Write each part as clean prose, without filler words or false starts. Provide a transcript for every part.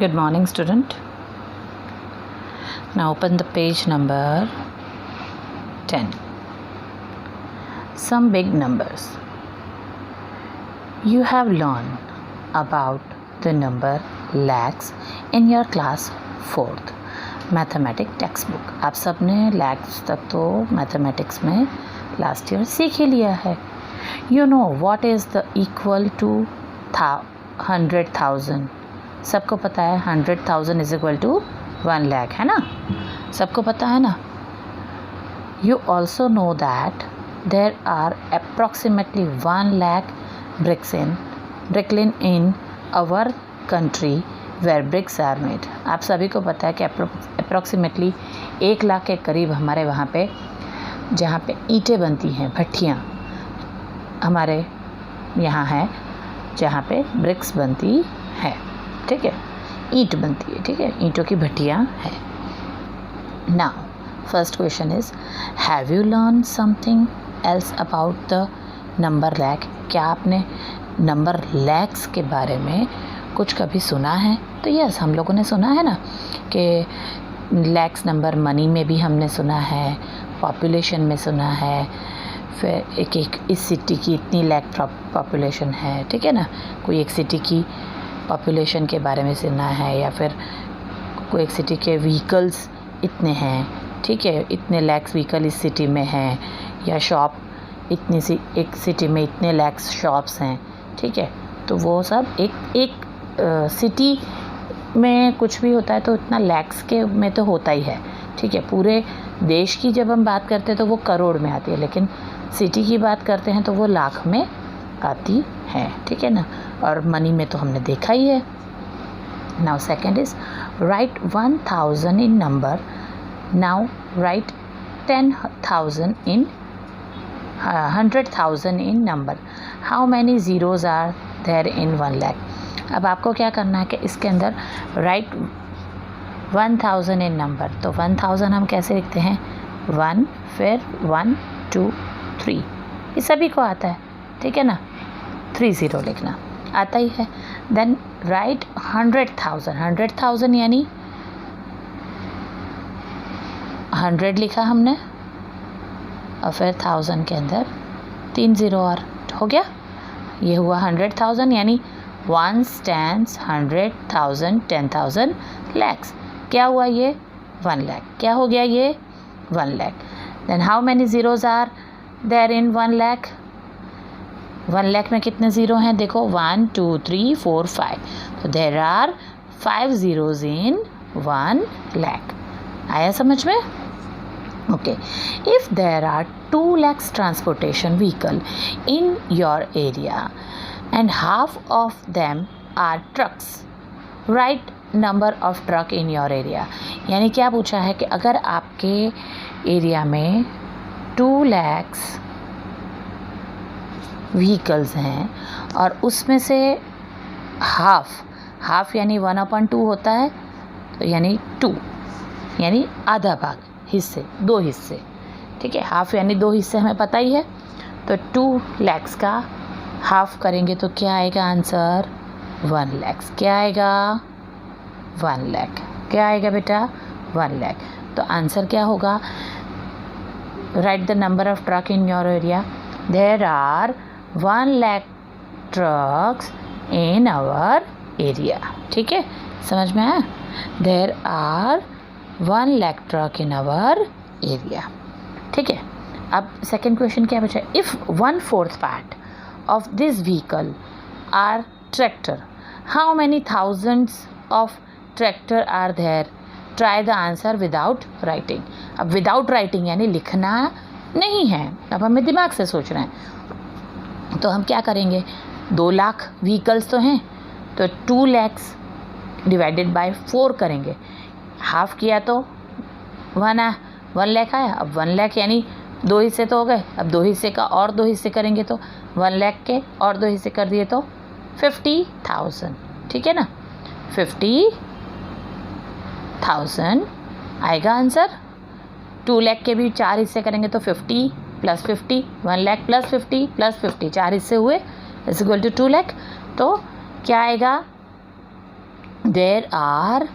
Good morning, student. Now open the page number 10. Some big numbers. You have learned about the number lakhs in your class 4th mathematics text book. आप सब ने लैक्स तक तो mathematics में last year सीख ही लिया है. You know what is the equal to 100,000. सबको पता है 100,000 इज इक्वल टू 1 लाख, है ना? सबको पता है ना? You also know that there are approximately 1 lakh brick kilns in our country where bricks are made. आप सभी को पता है कि अप्रॉक्सीमेटली 1 लाख के करीब हमारे वहाँ पे जहाँ पे ईंटें बनती हैं, भट्टियाँ हमारे यहाँ है जहाँ पे ब्रिक्स बनती है. ठीक है, ईंट बनती है. ठीक है, ईंटों की भट्टियाँ है. Now first question is, have you learn something else about the number lakh. क्या आपने नंबर लैक्स के बारे में कुछ कभी सुना है? तो यस, हम लोगों ने सुना है ना कि लैक्स नंबर मनी में भी हमने सुना है, पॉपुलेशन में सुना है, फिर एक इस सिटी की इतनी लैख पॉपुलेशन है. ठीक है ना, कोई एक सिटी की पॉपुलेशन के बारे में सुना है, या फिर कोई एक सिटी के व्हीकल्स इतने हैं. ठीक है, इतने लैक्स व्हीकल इस सिटी में हैं, या शॉप इतनी सी एक सिटी में इतने लैक्स शॉप्स हैं. ठीक है, तो वो सब एक सिटी में कुछ भी होता है तो इतना लैक्स के में तो होता ही है. ठीक है, पूरे देश की जब हम बात करते हैं तो वो करोड़ में आती है, लेकिन सिटी की बात करते हैं तो वो लाख में आती है. ठीक है ना, और मनी में तो हमने देखा ही है. Now second is, right 1000 in number. Now right 10,000 in 100,000 in number. How many zeros are there in 1 lakh. अब आपको क्या करना है कि इसके अंदर राइट 1000 इन नंबर. तो 1000 हम कैसे लिखते हैं? 1, फिर 1, 2, 3. ये सभी को आता है. ठीक है ना, 30 लिखना आता ही है. देन राइट 100,000 यानी 100 लिखा हमने, और फिर 1000 के अंदर 3 0 और हो गया. ये हुआ 100,000 यानी 1 stands 100,000 10,000 लैक्स. क्या हुआ ये? 1 लाख. क्या हो गया ये? 1 lakh. Then how many zeros are there in 1 lakh. 1 lakh में कितने ज़ीरो हैं? देखो 1 2 3 4 5. तो there are 5 zeros in 1 lakh. आया समझ में? Okay. If there are 2 lakhs transportation vehicle in your area and half of them are trucks, write number of truck in your area. यानी क्या पूछा है कि अगर आपके एरिया में 2 lakhs व्हीकल्स हैं और उसमें से हाफ यानी 1/2 होता है, तो यानी 2 यानी आधा भाग, हिस्से 2 हिस्से. ठीक है, हाफ यानी 2 हिस्से हमें पता ही है. तो 2 lakhs का हाफ करेंगे तो क्या आएगा आंसर? 1 लाख. क्या आएगा? 1 लाख. क्या आएगा बेटा? 1 लाख. तो आंसर क्या होगा? Write the number of truck in your area. There are 1 lakh trucks in our area. ठीक है, समझ में आया? There are 1 lakh truck in our area. ठीक है, अब सेकेंड क्वेश्चन क्या बचा? If 1/4 part of this vehicle are tractor, how many thousands of tractor are there? Try the answer without writing. अब without writing यानी लिखना नहीं है, अब हमें दिमाग से सोचना है. तो हम क्या करेंगे? 2 लाख व्हीकल्स तो हैं, तो 2 lakhs डिवाइडेड बाय 4 करेंगे. हाफ किया तो 1 लाख आया. अब 1 लाख यानी 2 हिस्से तो हो गए. अब 2 हिस्से का और 2 हिस्से करेंगे तो 1 लाख के और 2 हिस्से कर दिए तो 50,000. ठीक है ना, 50,000 आएगा आंसर. 2 लाख के भी 4 हिस्से करेंगे तो 50 + 50, 1 लाख + 50 + 50, 4 हिस्से हुए इज इक्वल टू 2 लाख. तो क्या आएगा? there are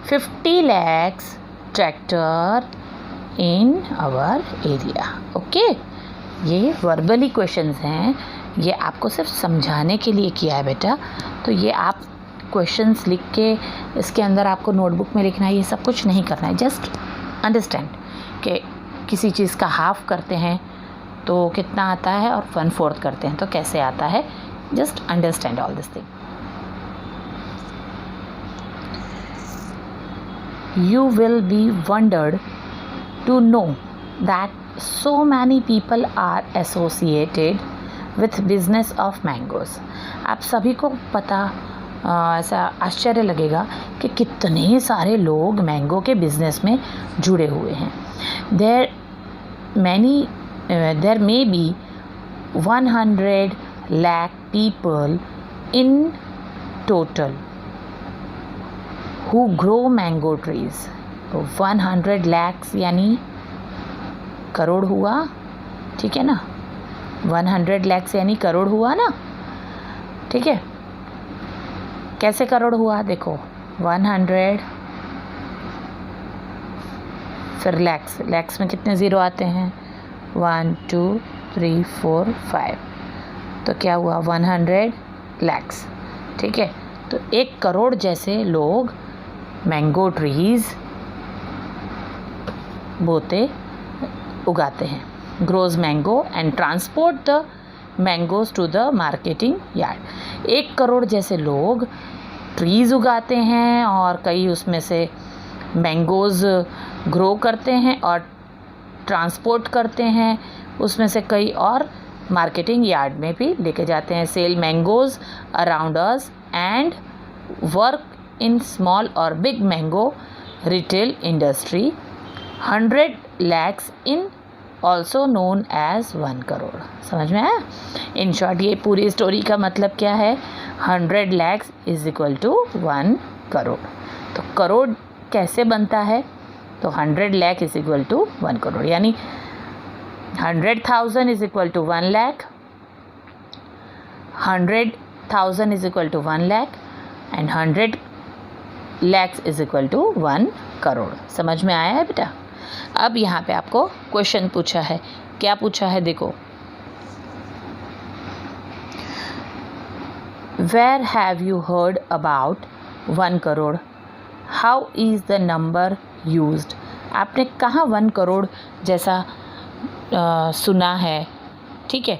50 lakhs tractor in our area. Okay, ये वर्बली क्वेश्चंस हैं, ये आपको सिर्फ समझाने के लिए किया है बेटा. तो ये आप क्वेश्चंस लिख के इसके अंदर आपको नोटबुक में लिखना है, ये सब कुछ नहीं करना है. जस्ट अंडरस्टैंड कि किसी चीज़ का हाफ करते हैं तो कितना आता है और 1/4 करते हैं तो कैसे आता है. Just understand all this thing. You will be wondered to know that so many people are associated with business of mangoes. आप सभी को पता ऐसा आश्चर्य लगेगा कि कितने सारे लोग मैंगो के बिजनेस में जुड़े हुए हैं. There may be 100 lakh people in total who grow mango trees. 100 lakhs यानी करोड़ हुआ, ठीक है ना. 100 lakhs यानी करोड़ हुआ ना, ठीक है. कैसे करोड़ हुआ देखो, 100 फिर लैक्स में कितने ज़ीरो आते हैं, 1 2 3 4 5, तो क्या हुआ 100 lakhs, ठीक है. तो 1 करोड़ जैसे लोग मैंगो ट्रीज़ उगाते हैं. Grows mango and transport the mangoes to the marketing yard. 1 crore जैसे लोग ट्रीज़ उगाते हैं और कई उसमें से मैंगोज़ ग्रो करते हैं और ट्रांसपोर्ट करते हैं उसमें से कई, और मार्केटिंग यार्ड में भी लेके जाते हैं. Sell mangoes around us and work in small or big mango retail industry. 100 lakhs in also known as 1 crore. समझ में आया. इन शॉर्ट ये पूरी स्टोरी का मतलब क्या है, 100 lakhs is equal to 1 crore. तो करोड़ कैसे बनता है, तो 100 lakh is equal to 1 crore, यानी 100,000 is equal to 1 lakh, 100,000 is equal to 1 lakh and 100 lakhs is equal to 1 crore. समझ में आया है बेटा. अब यहाँ पे आपको क्वेश्चन पूछा है. क्या पूछा है देखो, Where have you heard about 1 crore? How is the number used? आपने कहाँ 1 करोड़ जैसा सुना है, ठीक है,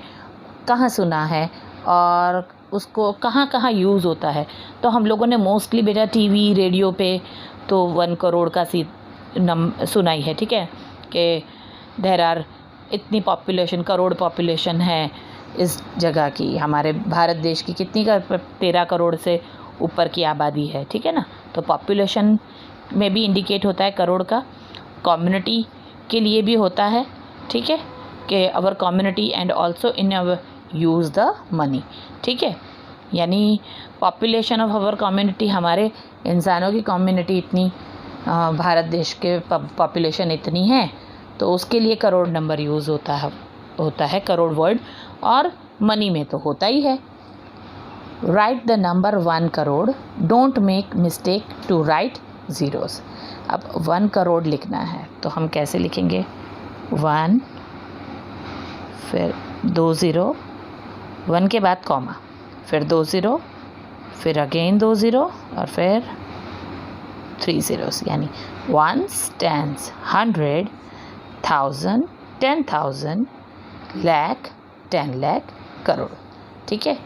कहाँ सुना है और उसको कहाँ कहाँ यूज़ होता है. तो हम लोगों ने मोस्टली बेटा टीवी रेडियो पे तो 1 करोड़ का सुनाई है, ठीक है, कि देयर आर इतनी पॉपुलेशन, करोड़ पॉपुलेशन है इस जगह की. हमारे भारत देश की कितनी का 13 करोड़ से ऊपर की आबादी है, ठीक है ना. तो पॉपुलेशन में भी इंडिकेट होता है करोड़ का. कम्युनिटी के लिए भी होता है, ठीक है, कि our community and also in our use the money, ठीक है. यानी पॉपुलेशन ऑफ अवर कम्युनिटी, हमारे इंसानों की कम्युनिटी इतनी, भारत देश के पॉपुलेशन इतनी है, तो उसके लिए करोड़ नंबर यूज़ होता है करोड़ वर्ड, और मनी में तो होता ही है. Write the number 1 crore, don't make mistake to write zeros. अब 1 करोड़ लिखना है तो हम कैसे लिखेंगे, 1 फिर 2 ज़ीरो, 1 के बाद कॉमा, फिर 2 ज़ीरो, फिर अगेन 2 ज़ीरो और फिर 3 ज़ीरोस. यानी 1 10 100 1000 10,000 लाख 10 लाख करोड़, ठीक है.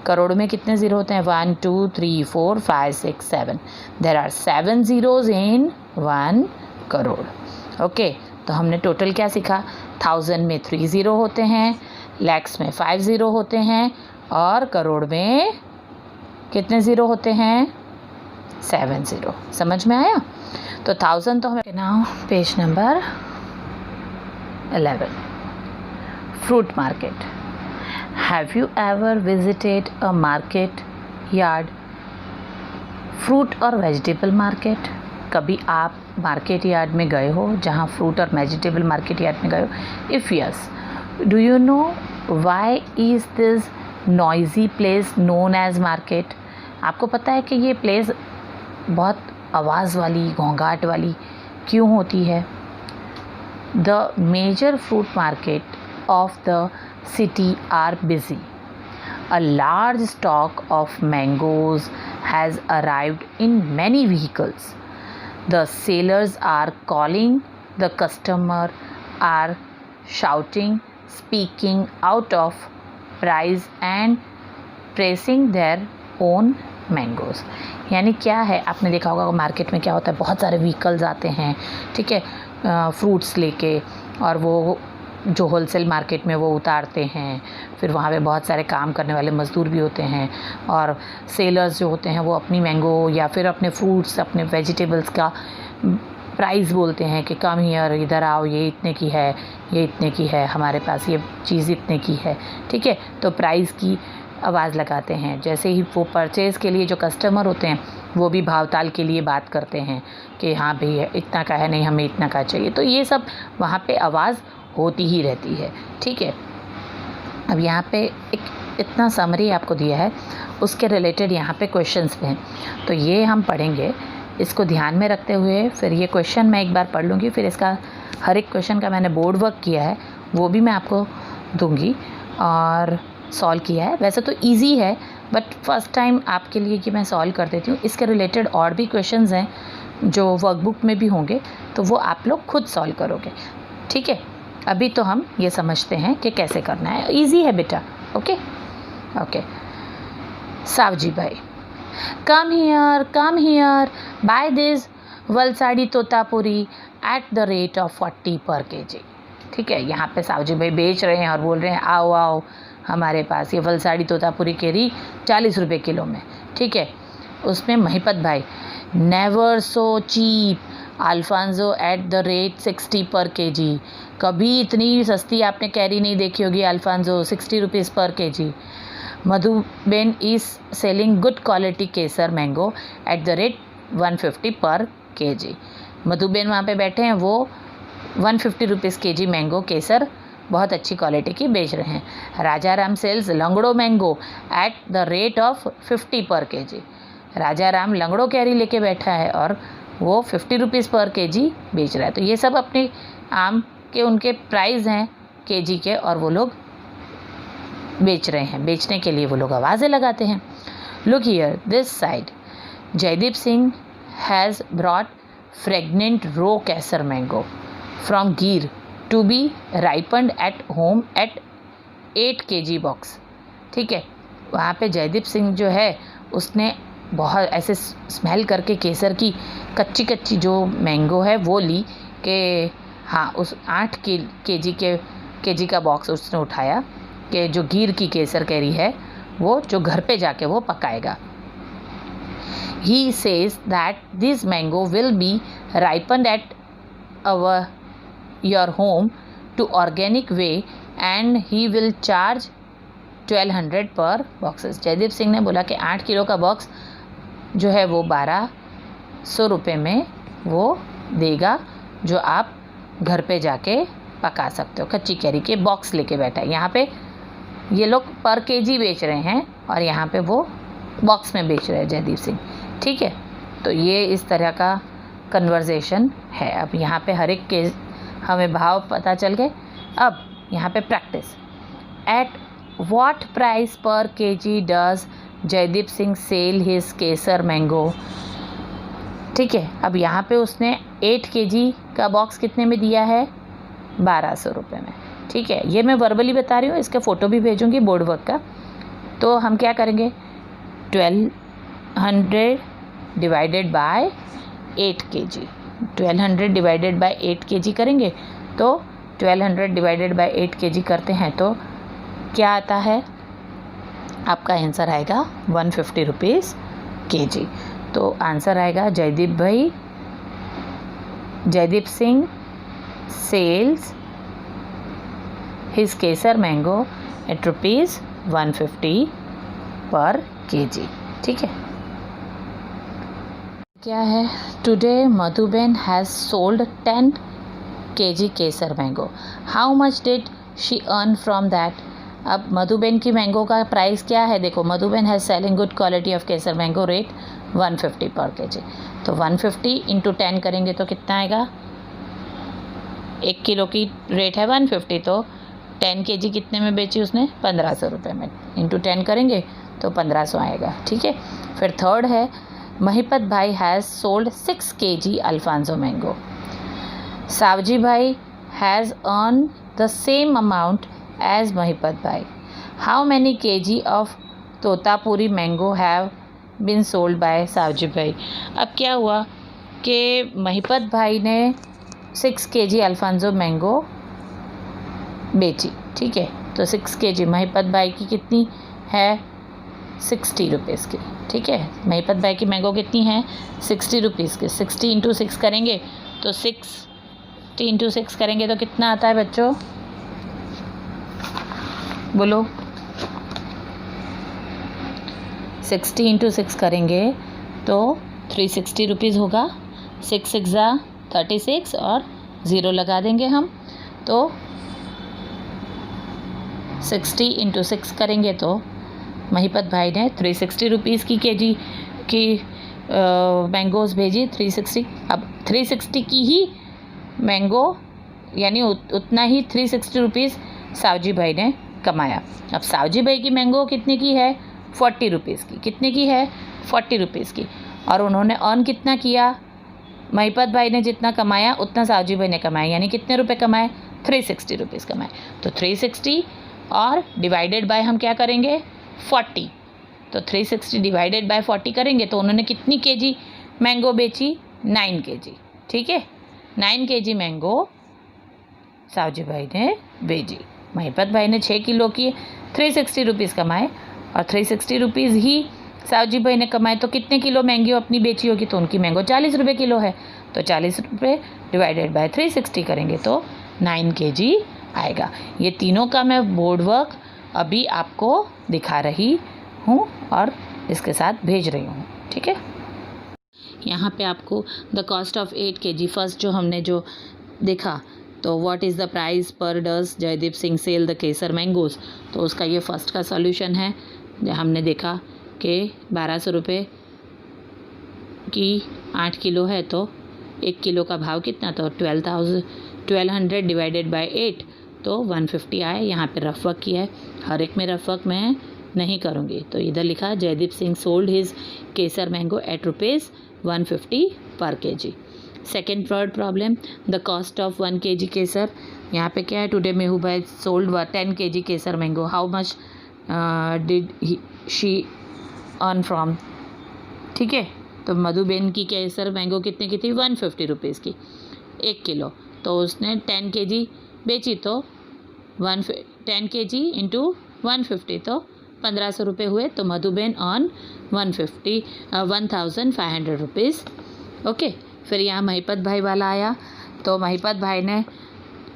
करोड़ में कितने ज़ीरो होते हैं, 1 2 3 4 5 6 7. There are 7 zeros in 1 crore. Okay, तो हमने टोटल क्या सीखा, 1000 में 3 ज़ीरो होते हैं, लैक्स में 5 ज़ीरो होते हैं और करोड़ में कितने ज़ीरो होते हैं, 7 ज़ीरो. समझ में आया. तो 1000 तो हमें. Now page number 11, fruit market. Have you ever visited a market yard, fruit और वेजिटेबल मार्केट? कभी आप मार्केट यार्ड में गए हो जहाँ फ्रूट और वेजिटेबल मार्केट यार्ड में गए हो? If yes, do you know why is this noisy place known as market? आपको पता है कि ये प्लेस बहुत आवाज़ वाली, घोंघाट वाली क्यों होती है? The major fruit market of the city are busy. A large stock of mangoes has arrived in many vehicles. The sellers are calling, the customer are shouting, speaking out of price and pricing their own mangoes. यानी क्या है, आपने देखा होगा market में क्या होता है, बहुत सारे व्हीकल्स आते हैं, ठीक है, फ्रूट्स लेके, और वो जो होलसेल मार्केट में वो उतारते हैं। फिर वहाँ पे बहुत सारे काम करने वाले मज़दूर भी होते हैं, और सेलर्स जो होते हैं वो अपनी मैंगो या फिर अपने फ्रूट्स, अपने वेजिटेबल्स का प्राइस बोलते हैं कि कम हियर, इधर आओ, ये इतने की है, ये इतने की है, हमारे पास ये चीज़ इतने की है, ठीक है। तो प्राइस की आवाज़ लगाते हैं। जैसे ही वो परचेज़ के लिए जो कस्टमर होते हैं वो भी भावताल के लिए बात करते हैं कि हाँ भैया इतना का है, नहीं हमें इतना का चाहिए। तो ये सब वहाँ पे आवाज़ होती ही रहती है, ठीक है। अब यहाँ पे एक इतना समरी आपको दिया है, उसके रिलेटेड यहाँ पे क्वेश्चंस भी हैं, तो ये हम पढ़ेंगे। इसको ध्यान में रखते हुए फिर ये क्वेश्चन मैं एक बार पढ़ लूँगी, फिर इसका हर एक क्वेश्चन का मैंने बोर्ड वर्क किया है वो भी मैं आपको दूँगी और सॉल्व किया है। वैसे तो ईजी है, बट फर्स्ट टाइम आपके लिए कि मैं सॉल्व कर देती हूँ। इसके रिलेटेड और भी क्वेश्चंस हैं जो वर्कबुक में भी होंगे, तो वो आप लोग खुद सॉल्व करोगे, ठीक है। अभी तो हम ये समझते हैं कि कैसे करना है, इजी है बेटा। Okay okay. Savji bhai, come here, buy this Valsadi Totapuri at the rate of 40 per kg, ठीक है। यहाँ पे सावजी भाई बेच रहे हैं और बोल रहे हैं आओ आओ हमारे पास, ये वलसाड़ी तोतापुरी केरी 40 रुपये किलो में, ठीक है। उसमें Mahipat bhai, never so cheap, Alphonso at the rate 60 per kg, कभी इतनी सस्ती आपने कैरी नहीं देखी होगी। अल्फांजो 60 रुपीज़ पर kg। Madhuben is selling good quality Kesar mango at the rate 150 पर kg। मधुबेन वहाँ पे बैठे हैं, वो 150 रुपीज़ kg मैंगो केसर बहुत अच्छी क्वालिटी की बेच रहे हैं। Raja Ram sells Langdo mango at the rate of 50 per kg। राजा राम लंगड़ो कैरी लेके बैठा है और वो 50 रुपीज़ पर kg बेच रहा है। तो ये सब अपने आम के उनके प्राइस हैं kg के, और वो लोग बेच रहे हैं। बेचने के लिए वो लोग आवाज़ें लगाते हैं। Look here this side, Jaideep Singh has brought fragrant raw Kesar mango from Gir to be ripened at home at 8 kg box, ठीक है। वहाँ पे जयदीप सिंह जो है उसने बहुत ऐसे स्मेल करके केसर की कच्ची कच्ची जो मैंगो है वो ली कि हाँ, उस 8 kg का बॉक्स उसने उठाया कि जो गिर की केसर कैरी है वो जो घर पे जाके वो पकाएगा। He says that this mango will be ripened at your home to organic way and he will charge 1200 पर बॉक्सेस। जयदीप सिंह ने बोला कि 8 किलो का बॉक्स जो है वो 1200 रुपये में वो देगा, जो आप घर पे जाके पका सकते हो। कच्ची कैरी के बॉक्स लेके बैठा है। यहाँ पे ये लोग पर kg बेच रहे हैं और यहाँ पे वो बॉक्स में बेच रहे हैं जयदीप सिंह, ठीक है। तो ये इस तरह का कन्वर्जेशन है। अब यहाँ पे हर एक के हमें भाव पता चल गए। अब यहाँ पे practice. At what price per kg does Jaydeep Singh sell his Kesar mango, ठीक है। अब यहाँ पे उसने 8 kg का बॉक्स कितने में दिया है? 1200 रुपये में, ठीक है। ये मैं वर्बली बता रही हूँ, इसके फ़ोटो भी भेजूँगी बोर्ड वर्क का। तो हम क्या करेंगे, 1200 divided by 8 kg, 1200 divided by 8 kg करेंगे। तो 1200 डिवाइडेड बाय 8 kg करते हैं तो क्या आता है? आपका आंसर आएगा 150 रुपीज़ kg। तो आंसर आएगा Jaideep Singh sales his Kesar mango eight ₹150 पर kg, ठीक है। क्या है? Today Madhuben has sold 10 kg Kesar mango. How much did she earn from that? अब मधुबेन की मैंगो का प्राइस क्या है, देखो Madhuben has selling good quality of Kesar mango rate 150 पर केजी। तो 150 इंटू 10 करेंगे तो कितना आएगा, 1 किलो की रेट है 150, तो 10 केजी कितने में बेची उसने, 1500 रुपये में, इंटू 10 करेंगे तो 1500 आएगा। ठीक है। फिर थर्ड है, Mahipat bhai has sold 6 kg Alphonso mango. Savji bhai has earn the same amount as Mahipat bhai. How many kg of Totapuri mango have been sold by Savji bhai. अब क्या हुआ कि महिपत भाई ने 6 kg अल्फांसो मैंगो बेची। ठीक है। तो 6 kg महिपत भाई की कितनी है, 60 रुपीज़ की। ठीक है। महिपत भाई की मैंगो कितनी है, 60 रुपीज़ की। 60 इंटू 6 करेंगे तो 60 इंटू 6 करेंगे तो कितना आता है बच्चों, बोलो। 60 इंटू 6 करेंगे तो 360 रुपीज़ होगा। 6 6 36 और 0 लगा देंगे हम, तो 60 इंटू 6 करेंगे तो महिपत भाई ने 360 रुपीज़ की केजी की मैंगोज़ भेजी। 360, अब 360 की ही मैंगो यानी उतना ही 360 रुपीज़ सावजी भाई ने कमाया। अब सावजी भाई की मैंगो कितने की है, 40 रुपीज़ की। कितने की है, 40 रुपीज़ की। और उन्होंने अर्न कितना किया, महिपत भाई ने जितना कमाया उतना सावजी भाई ने कमाया, यानी कितने रुपए कमाए, 360 रुपीज़ कमाए। तो 360 और डिवाइडेड बाय हम क्या करेंगे, 40। तो 360 डिवाइडेड बाय 40 करेंगे तो उन्होंने कितनी केजी मैंगो बेची, 9 केजी। ठीक है। 9 केजी मैंगो सावजी भाई ने बेची। महिपत भाई ने 6 किलो की 360 रुपीज़ कमाए और 360 रुपीज़ ही सावजी भाई ने कमाए, तो कितने किलो मैंगो अपनी बेची होगी, तो उनकी मैंगो 40 रुपये किलो है। तो 40 रुपये डिवाइडेड बाय 360 करेंगे तो 9 केजी आएगा। ये तीनों का मैं बोर्ड वर्क अभी आपको दिखा रही हूँ और इसके साथ भेज रही हूँ। ठीक है। यहाँ पे आपको the cost of 8 kg first जो हमने जो देखा, तो what is the price per does Jaydeep Singh sell the Kesar mangoes, तो उसका ये फर्स्ट का सॉल्यूशन है। हमने देखा कि 1200 रुपये की 8 किलो है, तो 1 किलो का भाव कितना, तो 1200 डिवाइडेड बाय 8 तो 150 आए। यहाँ पे रफ वर्क किया है, हर एक में रफ वर्क मैं नहीं करूँगी। तो इधर लिखा Jaideep Singh sold his Kesar mango eight ₹150 पर KG. Second word problem, the cost of 1 kg केसर। यहाँ पे क्या है, टुडे मेहू भाई sold 10 kg Kesar mango, how much did she earn from. ठीक है। तो मधुबेन की केसर मैंगो कितने की थी, 150 रुपीज़ की 1 किलो, तो उसने 10 kg बेची, तो 10 kg इंटू 150 तो 1500 रुपये हुए। तो मधुबेन ऑन 1500 रुपीज़। ओके। फिर यहाँ महिपत भाई वाला आया, तो महिपत भाई ने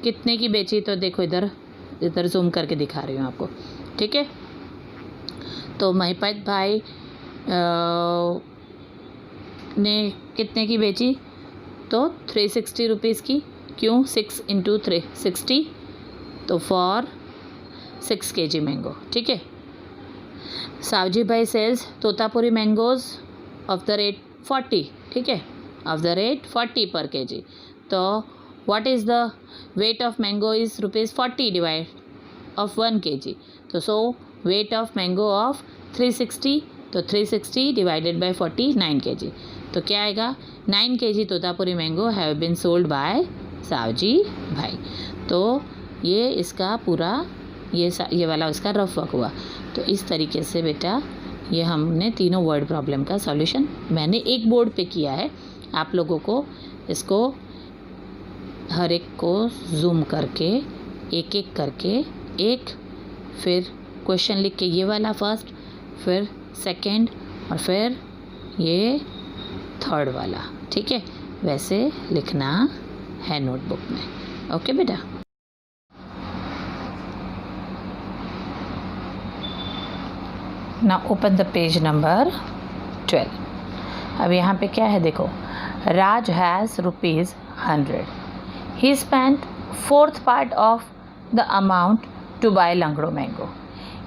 कितने की बेची, तो देखो इधर जूम करके दिखा रही हूँ आपको। ठीक है। तो महिपत भाई ने कितने की बेची, तो 360 रुपीज़ की। क्यों, 6 इंटू 360, तो फॉर 6 kg मैंगो। ठीक है। Savji bhai sells Totapuri mangoes of the rate 40। ठीक है, ऑफ द रेट 40 पर केजी। तो what is the weight of mango is ₹40 divide of 1 kg। तो सो वेट ऑफ मैंगो ऑफ 360, तो 360 डिवाइडेड बाय 40 9 kg। तो क्या आएगा, 9 kg Totapuri mango have been sold by Savji bhai. तो ये इसका पूरा ये वाला उसका रफ वर्क हुआ। तो इस तरीके से बेटा ये हमने तीनों वर्ड प्रॉब्लम का सॉल्यूशन मैंने एक बोर्ड पे किया है। आप लोगों को इसको हर एक को जूम करके एक एक करके एक फिर क्वेश्चन लिख के ये वाला फर्स्ट, फिर सेकंड और फिर ये थर्ड वाला, ठीक है, वैसे लिखना है नोटबुक में। ओके बेटा। Now open the page number 12। अब यहाँ पे क्या है देखो, Raj has ₹100। He spent 4th part of the amount to buy Langro mango.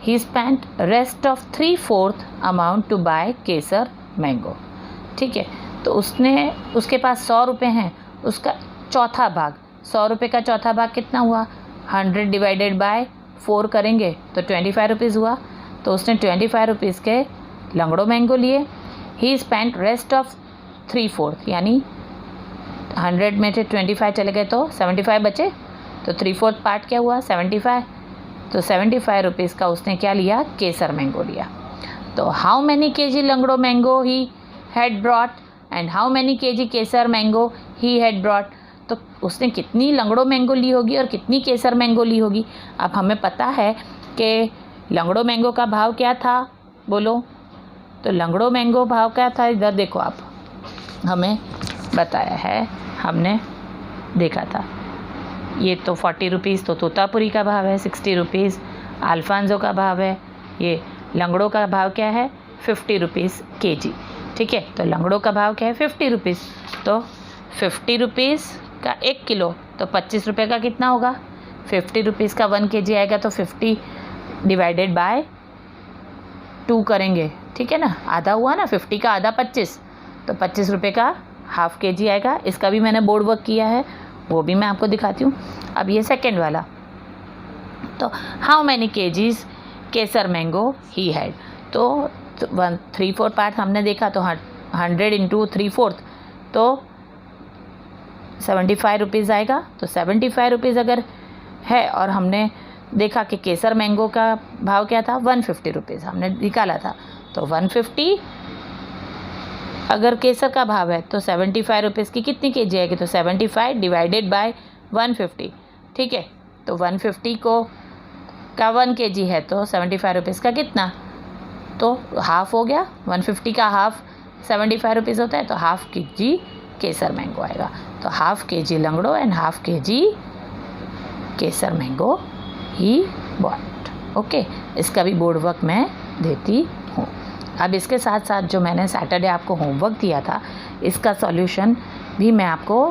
He spent rest of 3/4 amount to buy Kesar mango. ठीक है, तो उसके पास 100 रुपये हैं, उसका चौथा भाग, 100 रुपये का चौथा भाग कितना हुआ, 100 डिवाइडेड बाय 4 करेंगे तो 25 रुपीज़ हुआ. तो उसने 25 रुपीज़ के लंगड़ो मैंगो लिए. ही स्पेंट रेस्ट ऑफ 3/4 यानी 100 में से 25 चले गए तो 75 बचे, तो 3/4 पार्ट क्या हुआ, 75. तो 75 रुपीज़ का उसने क्या लिया, केसर मैंगो लिया. तो how many KG Langdo mango he had brought and how many KG Kesar mango he had brought. तो उसने कितनी लंगड़ो मैंगो ली होगी और कितनी केसर मैंगो ली होगी. अब हमें पता है कि लंगड़ो मैंगो का भाव क्या था, बोलो. तो लंगड़ो मैंगो भाव क्या था, इधर देखो आप, हमें बताया है, हमने देखा था. ये तो 40 रुपीज़ तो तोतापुरी का भाव है, 60 रुपीज़ अल्फांजो का भाव है. ये लंगड़ो का भाव क्या है, 50 रुपीज़ केजी. ठीक है, तो लंगड़ो का भाव क्या है, 50 रुपीज़. तो 50 रुपीज़ का 1 किलो तो 25 रुपये का कितना होगा, 50 रुपीज़ का 1 केजी आएगा. तो 50 डिवाइडेड बाय 2 करेंगे. ठीक है ना, आधा हुआ ना, 50 का आधा 25, तो 25 रुपये का हाफ केजी आएगा. इसका भी मैंने बोर्ड वर्क किया है, वो भी मैं आपको दिखाती हूँ. अब ये सेकेंड वाला, तो how many KGs Kesar mango he had. तो 3/4 पार्ट हमने देखा, तो 100 इंटू 3/4 तो 75 रुपीज़ आएगा. तो 75 रुपीज़ अगर है और हमने देखा कि केसर मैंगो का भाव क्या था, 150 रुपीज़ हमने निकाला था. तो 150 अगर केसर का भाव है तो 75 रुपीज़ की कितनी केजी आएगी, तो 75 डिवाइडेड बाय 150. ठीक है, तो 150 का 1 केजी है तो 75 रुपीज़ का कितना, तो हाफ हो गया. 150 का हाफ 75 रुपीज़ होता है, तो हाफ केजी केसर मैंगो आएगा. तो half KG Langdo and half KG Kesar mango he bought. Okay, इसका भी बोर्ड वर्क मैं देती हूँ. अब इसके साथ साथ जो मैंने सैटरडे आपको होमवर्क दिया था, इसका सॉल्यूशन भी मैं आपको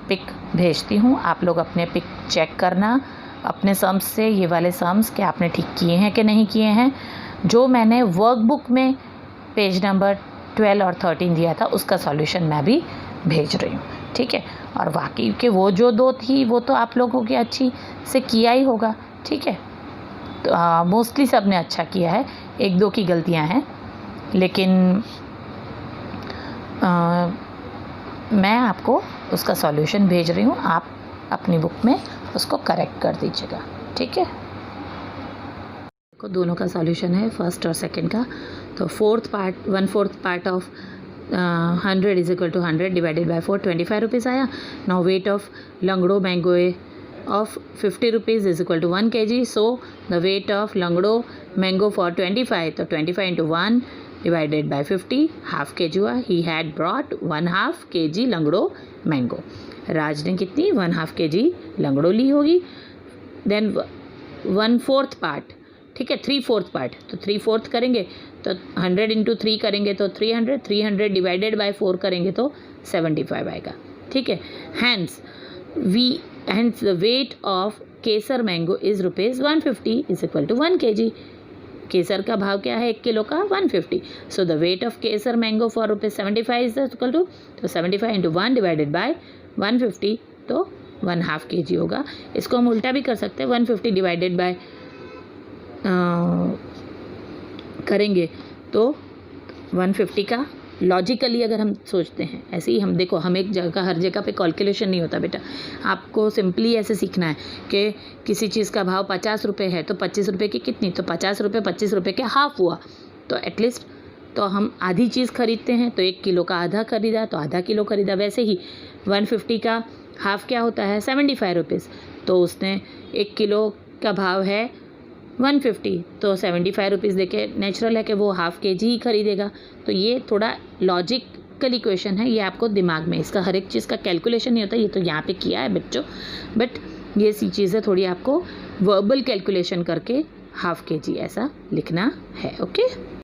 पिक भेजती हूँ. आप लोग अपने पिक चेक करना, अपने सम्स से ये वाले सम्स कि आपने ठीक किए हैं कि नहीं किए हैं. जो मैंने वर्कबुक में पेज नंबर 12 और 13 दिया था, उसका सॉल्यूशन मैं भी भेज रही हूँ. ठीक है, और बाकी के वो जो 2 थी वो तो आप लोगों की अच्छी से किया ही होगा. ठीक है, तो मोस्टली सब ने अच्छा किया है, 1-2 की गलतियाँ हैं, लेकिन मैं आपको उसका सॉल्यूशन भेज रही हूँ. आप अपनी बुक में उसको करेक्ट कर दीजिएगा. ठीक है, को दोनों का सॉल्यूशन है, फर्स्ट और सेकंड का. तो 1/4 part of 100 is equal to 100 divided by 4, 25 rupees आया. Now weight of Langdo mango of 50 rupees is equal to 1 kg. So the weight of langdo mango for 25, तो 25 into 1 divided by 50, half kg हुआ. He had brought 1/2 kg Langdo mango. Raj ने कितनी 1/2 kg लंगड़ो ली होगी. Then 1/4 part, ठीक है, 3/4 part, तो 3/4 करेंगे तो 100 इंटू 3 करेंगे तो 300 डिवाइडेड बाय 4 करेंगे तो 75 आएगा. ठीक है, hence the weight of Kesar mango is ₹150 is equal to 1 kg. Kesar का भाव क्या है 1 किलो का, 150. So the weight of Kesar mango for ₹75 is equal to, तो 75 इंटू 1 डिवाइडेड बाय 150, तो 1/2 kg होगा. इसको हम उल्टा भी कर सकते हैं, 150 डिवाइडेड बाय करेंगे तो 150 का लॉजिकली अगर हम सोचते हैं ऐसे ही, हम देखो, हम एक जगह हर जगह पे कैलकुलेशन नहीं होता बेटा. आपको सिंपली ऐसे सीखना है कि किसी चीज़ का भाव 50 रुपये है तो 25 रुपये की कितनी, तो 50 रुपये 25 रुपये के हाफ हुआ. तो एटलीस्ट तो हम आधी चीज़ खरीदते हैं, तो 1 किलो का आधा खरीदा तो आधा किलो खरीदा. वैसे ही 150 का हाफ क्या होता है, 75 रुपीज़. तो उसने 1 किलो का भाव है 150, तो 75 रुपीज़ देके नेचुरल है कि वो हाफ केजी ही खरीदेगा. तो ये थोड़ा लॉजिकल इक्वेशन है, ये आपको दिमाग में, इसका हर एक चीज़ का कैलकुलेशन नहीं होता. ये तो यहाँ पे किया है बच्चों, बट ये सी चीज़ें थोड़ी आपको वर्बल कैलकुलेशन करके हाफ केजी ऐसा लिखना है. ओके.